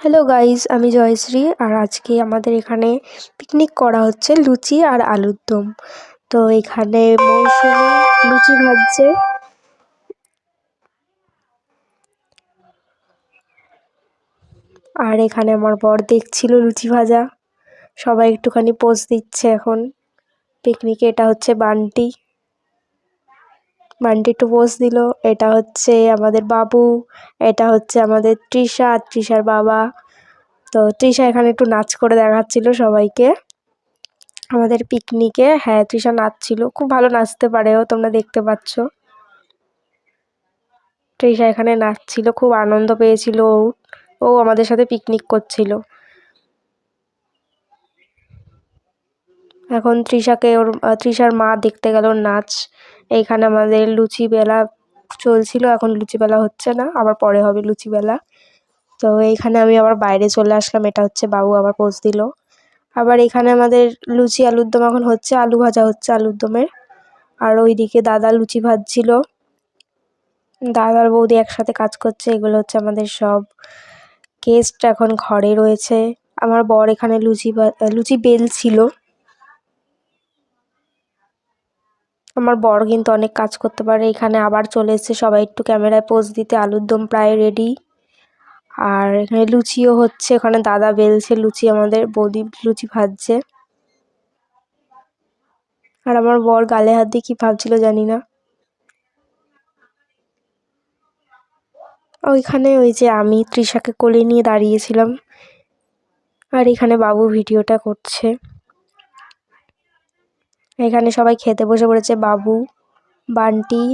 Hello guys, আমি জয়শ্রী। আর আজকে আমাদের এখানে পিকনিক করা হচ্ছে লুচি আর আলুর দম। তো এখানে মৌসুমি লুচি ভাজছে। আর এখানে আমার বর দেখছিল লুচি ভাজা। সবাই একটুখানি পোজ দিচ্ছে এখন পিকনিকে। এটা হচ্ছে বান্টি, বান্টি একটু পোজ দিল। এটা হচ্ছে আমাদের বাবু, এটা হচ্ছে আমাদের তৃষা আর তৃষার বাবা। তো তৃষা এখানে একটু নাচ করে দেখাচ্ছিল সবাইকে আমাদের পিকনিকে। হ্যাঁ, তৃষা নাচছিল, খুব ভালো নাচতে পারেও, তোমরা দেখতে পাচ্ছ। তৃষা এখানে নাচছিল, খুব আনন্দ পেয়েছিল ও। ও আমাদের সাথে পিকনিক করছিল। এখন তৃষার মা দেখতে গেল নাচ। এইখানে আমাদের লুচি বেলা চলছিল, এখন লুচি বেলা হচ্ছে না, আবার পরে হবে লুচি বেলা। তো এইখানে আমি আবার বাইরে চলে আসলাম। এটা হচ্ছে বাবু আবার পোজ দিল। আবার এখানে আমাদের লুচি আলুর দম এখন হচ্ছে, আলু ভাজা হচ্ছে আলুর দমের। আর ওইদিকে দাদা লুচি ভাজছিল। দাদা আর বৌদি একসাথে কাজ করছে। এগুলো হচ্ছে আমাদের সব গেস্ট এখন ঘরে রয়েছে। আমার বর এখানে লুচি বেলছিল। আমার বর কিন্তু অনেক কাজ করতে পারে। এখানে আবার চলে এসেছে সবাই একটু ক্যামেরায় পোজ দিতে। আলুর দম প্রায় রেডি। আর এখানে লুচিও হচ্ছে, ওখানে দাদা বেলছে লুচি, আমাদের বৌদি লুচি ভাজছে। আর আমার বর গালে হাত দিয়ে কি ভাবছিল জানি না। ওইখানে ওই যে আমি তৃষাকে কোলে নিয়ে দাঁড়িয়েছিলাম। আর এখানে বাবু ভিডিওটা করছে। এখানে সবাই খেতে বসে পড়েছে, বাবু, বান্টি,